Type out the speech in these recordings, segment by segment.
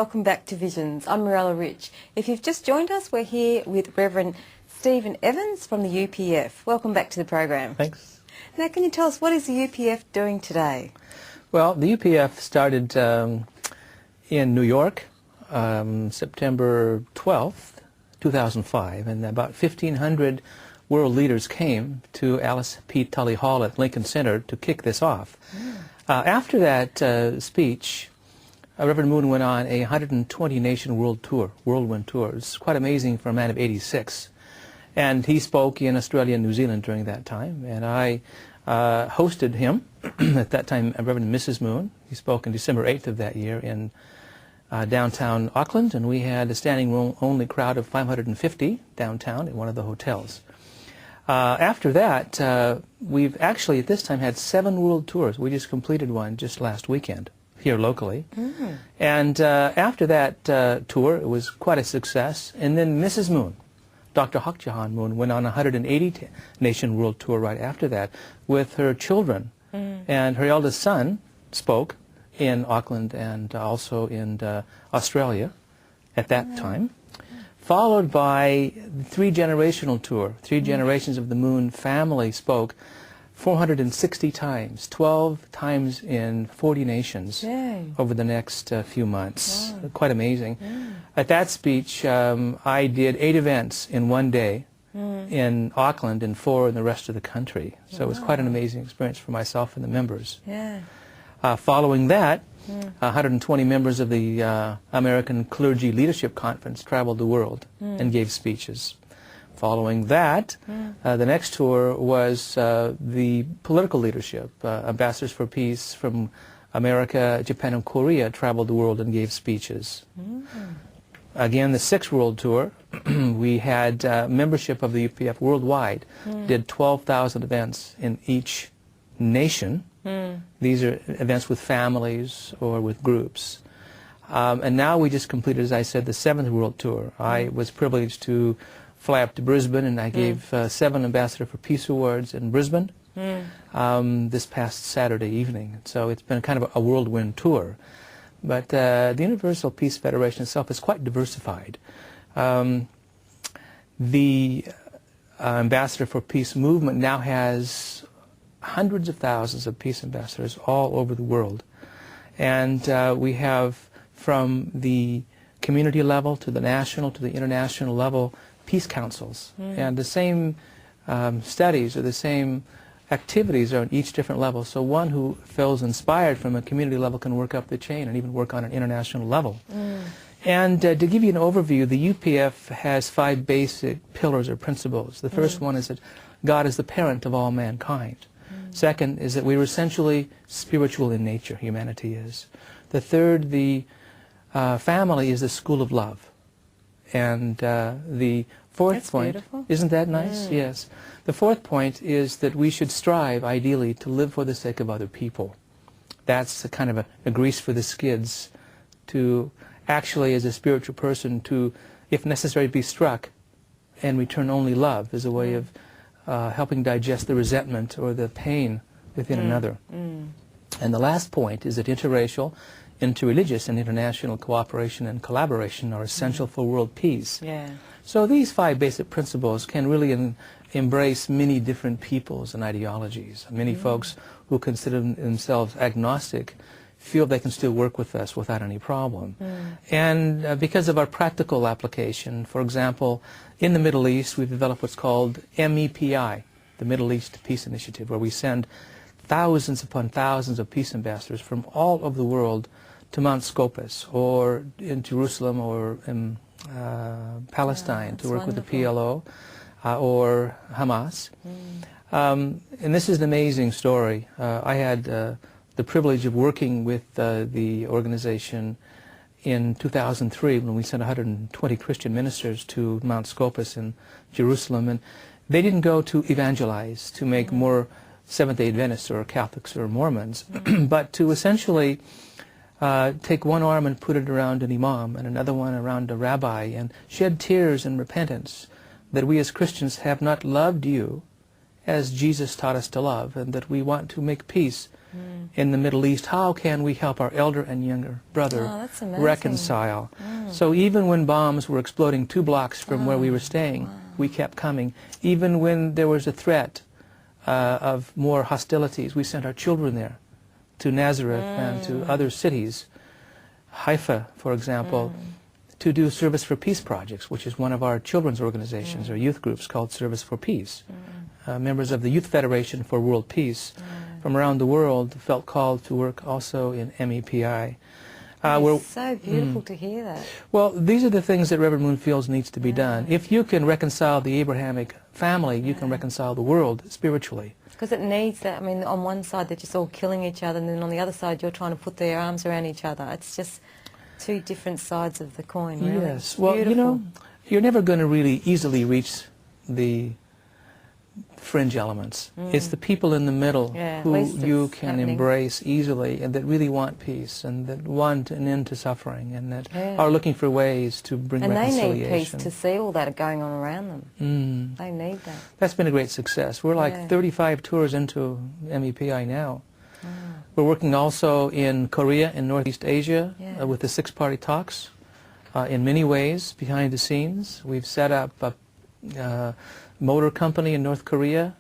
welcome back to Visions. I'm Mirella Rich. If you've just joined us, we're here with Reverend Stephen Evans from the UPF. Welcome back to the program. Thanks. Now, can you tell us what is the UPF doing today? Well, the UPF started in New York September 12th, 2005, and about 1,500 world leaders came to Alice P. Tully Hall at Lincoln Center to kick this off. After that speech, Reverend Moon went on a 120-nation whirlwind tour. It's quite amazing for a man of 86. And he spoke in Australia and New Zealand during that time, and I hosted him, at that time Reverend Mrs. Moon. He spoke on December 8th of that year in downtown Auckland, and we had a standing room only crowd of 550 downtown in one of the hotels. After that, we've actually at this time had 7 world tours. We just completed one just last weekend here locally. And after that tour, it was quite a success. And then Mrs. Moon, Dr. Hak Jahan Moon, went on a 180-nation world tour right after that with her children. And her eldest son spoke in Auckland and also in Australia at that time, followed by the 3-generational tour. 3 generations of the Moon family spoke 460 times, 12 times in 40 nations over the next few months. Quite amazing. At that speech, I did 8 events in one day in Auckland and 4 in the rest of the country. So it was quite an amazing experience for myself and the members. Following that, 120 members of the American Clergy Leadership Conference traveled the world and gave speeches. Following that, the next tour was the political leadership. Ambassadors for Peace from America, Japan, and Korea traveled the world and gave speeches. Again, the 6th World Tour, we had membership of the UPF worldwide, did 12,000 events in each nation. These are events with families or with groups. And now we just completed, as I said, the 7th World Tour. I was privileged to fly up to Brisbane, and I gave 7 Ambassador for Peace Awards in Brisbane this past Saturday evening. So it's been kind of a whirlwind tour. But the Universal Peace Federation itself is quite diversified. The Ambassador for Peace movement now has hundreds of thousands of peace ambassadors all over the world. And we have, from the community level to the national to the international level, peace councils. And the same studies or the same activities are on each different level. So one who feels inspired from a community level can work up the chain and even work on an international level. And to give you an overview, the UPF has 5 basic pillars or principles. The first one is that God is the parent of all mankind. Second is that we are essentially spiritual in nature, humanity is. The third, the family is the school of love. And the fourth point, isn't that nice? Yes. The fourth point is that we should strive, ideally, to live for the sake of other people. That's a kind of a grease for the skids, to actually, as a spiritual person, to, if necessary, be struck and return only love as a way of helping digest the resentment or the pain within another. And the last point is that interracial, interreligious, and international cooperation and collaboration are essential for world peace. So these 5 basic principles can really embrace many different peoples and ideologies. Many folks who consider themselves agnostic feel they can still work with us without any problem. And because of our practical application, for example, in the Middle East, we've developed what's called MEPI, the Middle East Peace Initiative, where we send thousands upon thousands of peace ambassadors from all over the world to Mount Scopus or in Jerusalem or in Palestine to work with the PLO or Hamas. And this is an amazing story. I had the privilege of working with the organization in 2003 when we sent 120 Christian ministers to Mount Scopus in Jerusalem. And they didn't go to evangelize, to make more Seventh-day Adventists or Catholics or Mormons, but to essentially take one arm and put it around an imam and another one around a rabbi and shed tears in repentance that we as Christians have not loved you as Jesus taught us to love, and that we want to make peace in the Middle East. How can we help our elder and younger brother that's amazing. reconcile? So even when bombs were exploding 2 blocks from where we were staying, we kept coming. Even when there was a threat of more hostilities, we sent our children there, to Nazareth and to other cities, Haifa, for example, to do Service for Peace projects, which is one of our children's organizations or youth groups called Service for Peace. Members of the Youth Federation for World Peace from around the world felt called to work also in MEPI. It's so beautiful to hear that. Well, these are the things that Reverend Moon feels needs to be done. If you can reconcile the Abrahamic family, you can reconcile the world spiritually. Because it needs that. I mean, on one side they're just all killing each other, and then on the other side you're trying to put their arms around each other. It's just 2 different sides of the coin, really. Yes. Well, you know, you're never going to really easily reach the fringe elements. It's the people in the middle who you can embrace easily and that really want peace and that want an end to suffering and that are looking for ways to bring reconciliation. And they need peace to see all that going on around them. They need that. That's been a great success. We're like 35 tours into MEPI now. We're working also in Korea and Northeast Asia with the 6-party talks in many ways behind the scenes. We've set up a motor company in North Korea,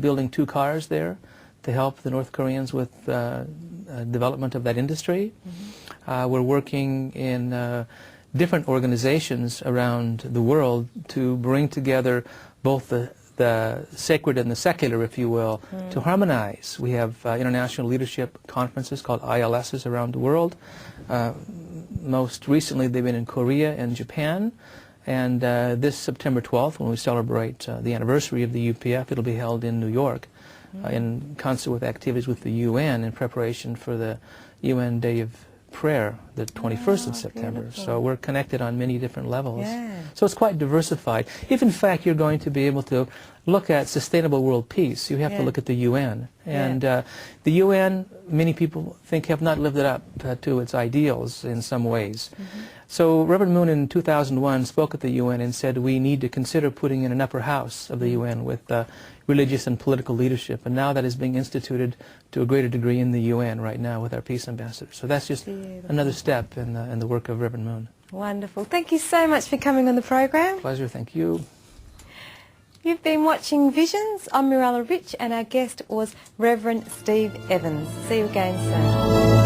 building 2 cars there to help the North Koreans with development of that industry. We're working in different organizations around the world to bring together both the sacred and the secular, if you will, to harmonize. We have international leadership conferences called ILSs around the world. Most recently they've been in Korea and Japan. And this September 12th, when we celebrate the anniversary of the UPF, it'll be held in New York in concert with activities with the UN in preparation for the UN Day of Prayer, the 21st of September. Beautiful. So we're connected on many different levels. So it's quite diversified. If in fact you're going to be able to look at sustainable world peace, you have to look at the UN. And the UN, many people think, have not lived it up to its ideals in some ways. So Reverend Moon in 2001 spoke at the UN and said we need to consider putting in an upper house of the UN with religious and political leadership. And now that is being instituted to a greater degree in the UN right now with our peace ambassador. So that's just another step in the work of Reverend Moon. Wonderful. Thank you so much for coming on the program. Pleasure. Thank you. You've been watching Visions. I'm Mirella Rich and our guest was Reverend Steve Evans. See you again soon.